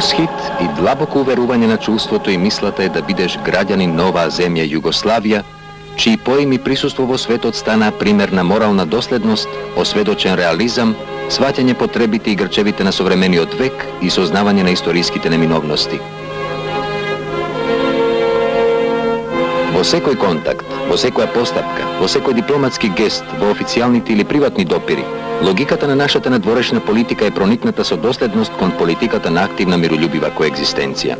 Восхит и длабоко уверување на чувството и мислата е да бидеш граѓанин на оваа земја Југославија, чии поим и присуство во светот стана пример на морална доследност, осведочен реализам, сваќање потребите и грчевите на современиот век и сознавање на историските неминовности. Во секој контакт, во секоја постапка, во секој дипломатски гест, во официјалните или приватни допири, логиката на нашата надворешна политика е проникната со доследност кон политиката на активна мирољубива коегзистенција.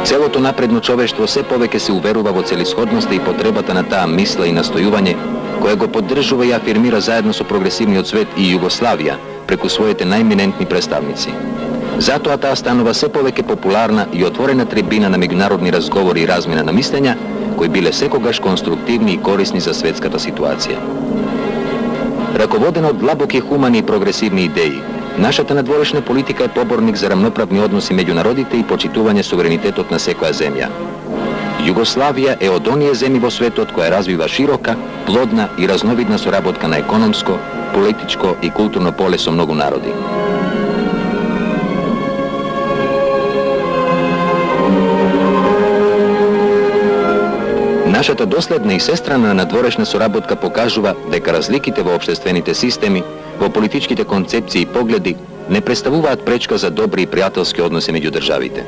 Целото напредно човештво се повеќе се уверува во целисходноста и потребата на таа мисла и настојување, која го поддржува и афирмира заедно со прогресивниот свет и Југославија преку своите најминентни представници. Затоа таа станува се повеќе популарна и отворена трибина на меѓународни разговори и размена на мислења, кои биле секогаш конструктивни и корисни за светската ситуација. Раководена од длабоки хумани и прогресивни идеи, нашата надворешна политика е поборник за рамноправни односи меѓу народите и почитување суверенитетот на секоја земја. Југославија е од оние земји во светот која развива широка, плодна и разновидна соработка на економско, политичко и културно поле со многу народи. Нашата доследна и сестрана надворешна соработка покажува дека разликите во општествените системи, во политичките концепции и погледи не представуваат пречка за добри и пријателски односи меѓу државите.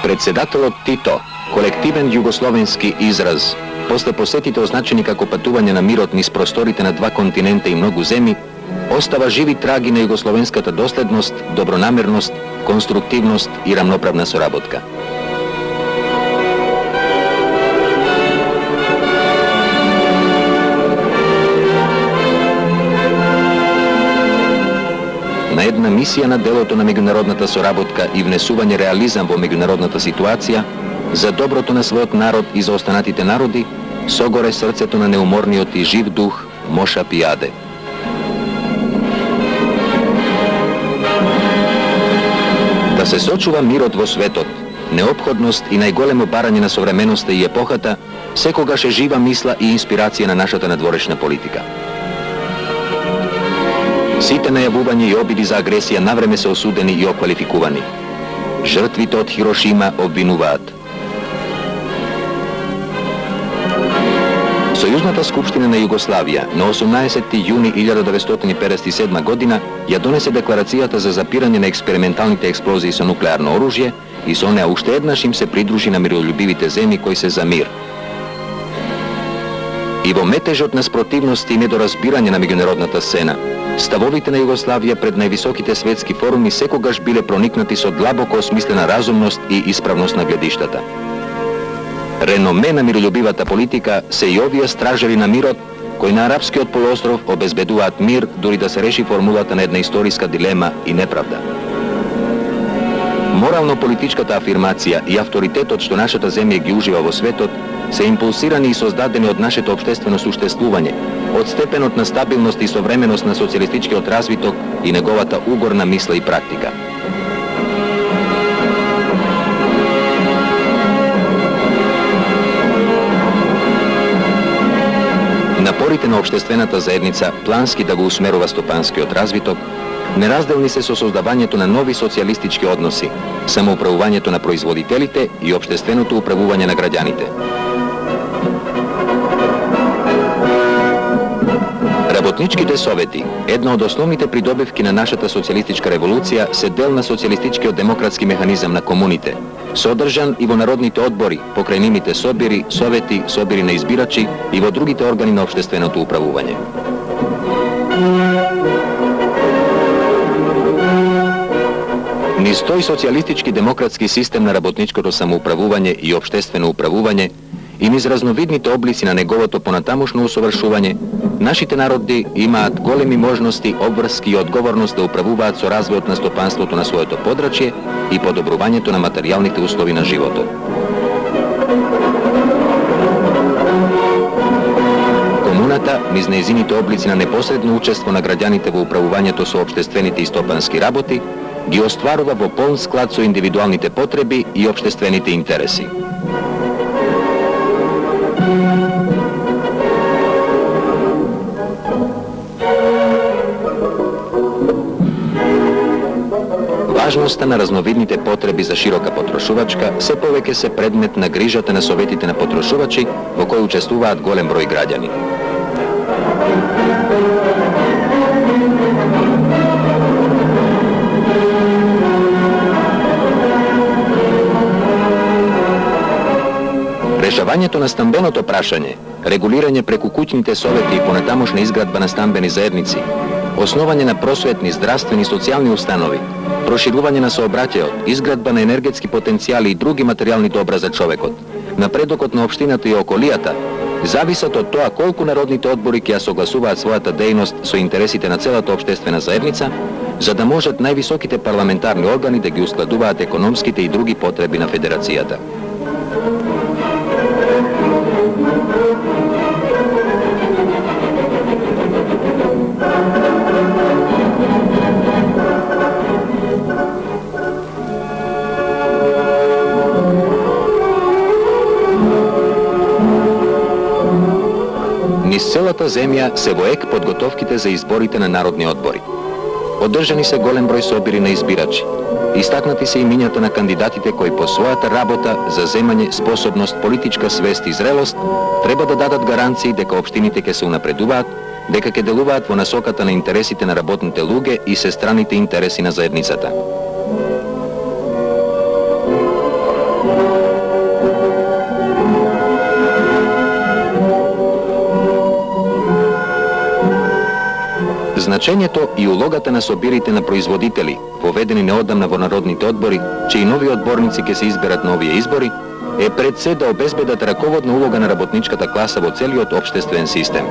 Председателот Тито, колективен југословенски израз, после посетите означени како патување на мирот низ просторите на два континента и многу земји, остава живи траги на југословенската доследност, добронамерност, конструктивност и рамноправна соработка. На една мисија на делото на меѓународната соработка и внесување реализам во меѓународната ситуација, за доброто на својот народ и за останатите народи, согоре срцето на неуморниот и жив дух Моша Пијаде. Да се сочува мирот во светот, неопходност и најголемо барање на современоста и епохата, секогаш е жива мисла и инспирација на нашата надворешна политика. Сите најавувања и обиди за агресија навреме се осудени и оквалификувани. Жртвите од Хирошима обвинуваат. Сојузната скупштина на Југославија на 18 јуни 1957 година ја донесе декларацијата за запирање на експерименталните експлозии со нуклеарно оружје и со неа уште еднаш им се придружи на миролюбивите земји кои се за мир. И во метежот на спротивност и недоразбирање на меѓународната сцена, ставовите на Југославија пред највисоките светски форуми секогаш биле проникнати со длабоко осмислена разумност и исправност на гледиштата. Реноме на миролюбивата политика се и овие стражери на мирот, кои на арапскиот полуостров обезбедуваат мир дури да се реши формулата на една историска дилема и неправда. Морално-политичката афирмација и авторитетот што нашата земја ги ужива во светот се импулсирани и создадени од нашето општествено суштествување, од степенот на стабилност и современост на социјалистичкиот развиток и неговата угорна мисла и практика. Напорите на општествената заедница плански да го усмерува стопанскиот развиток, неразделни се со создавањето на нови социјалистички односи, самоуправувањето на производителите и општественото управување на граѓаните. Работничките совети, една од основните придобивки на нашата социјалистичка револуција, се дел на социјалистичкиот демократски механизам на комуните, содржан и во народните одбори, покрај нивните собири, совети, собири на избирачи и во другите органи на општественото управување. Низ тој социјалистички демократски систем на работничкото самоуправување и општествено управување и низ разновидните облици на неговото понатамошно усовршување, нашите народи имаат големи можности, обврски и одговорност да управуваат со развојот на стопанството на своето подрачје и подобрувањето на материјалните услови на животот. Комуната низ неизините облици на непосредно учество на граѓаните во управувањето со општествените и стопански работи, ги остварува во полн склад со индивидуалните потреби и општествените интереси. Важноста на разновидните потреби за широка потрошувачка се повеќе се предмет на грижата на советите на потрошувачи во кои учествуваат голем број граѓани. Решавањето на стамбеното прашање, регулирање преку куќните совети и понатамошна изградба на стамбени заедници, основање на просветни, здравствени и социјални установи, проширување на сообраќајот, изградба на енергетски потенцијали и други материјални добра за човекот, напредокот на општината и околијата, зависат од тоа колку народните одбори ќе ја согласуваат својата дејност со интересите на целата општествена заедница, за да можат највисоките парламентарни органи да ги ускладуваат економските и други потреби на федерацијата. Низ целата земја се во ек подготовките за изборите на народни одбори. Одржани се голем број собири на избирачи. Истакнати се имињата на кандидатите кои по својата работа за земање способност, политичка свест и зрелост треба да дадат гаранции дека општините ќе се унапредуваат, дека ќе делуваат во насоката на интересите на работните луѓе и сестраните интереси на заедницата. Значењето и улогата на собирите на производители, воведени неодамна во народните одбори, чии нови одборници ќе се изберат на овие избори, е пред се да обезбедат раководна улога на работничката класа во целиот општествен систем.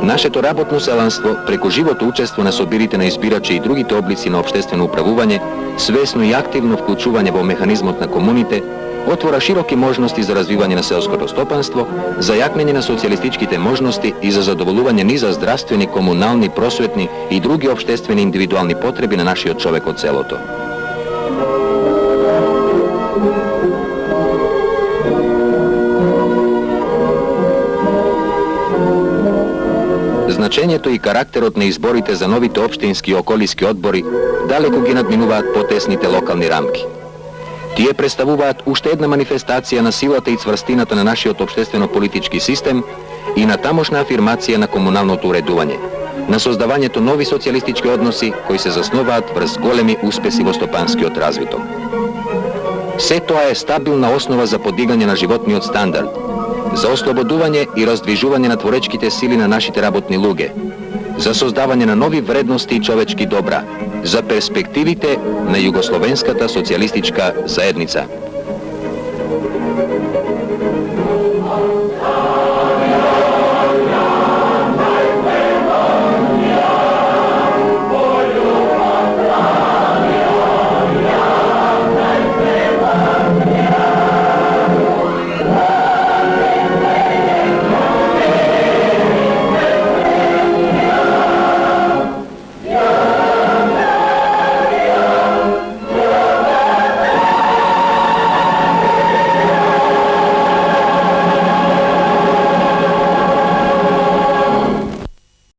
Нашето работно селанство, преку живото учество на собирите на избирачи и другите облици на општествено управување, свесно и активно вклучување во механизмот на комуните, отвора широки можности за развивање на селското стопанство, за јакнење на социјалистичките можности и за задоволување низа здравствени, комунални, просветни и други општествени индивидуални потреби на нашиот човек од селото. Значењето и карактерот на изборите за новите општински и околиски одбори далеку ги надминуваат потесните локални рамки. Тие представуваат уште една манифестација на силата и цврстината на нашиот општествено-политички систем и на тамошна афирмација на комуналното уредување, на создавањето нови социјалистички односи кои се засноваат врз големи успеси во стопанскиот развиток. Се тоа е стабилна основа за подигање на животниот стандард, за ослободување и раздвижување на творечките сили на нашите работни луѓе, за создавање на нови вредности и човечки добра, за перспективите на југословенската социјалистичка заедница.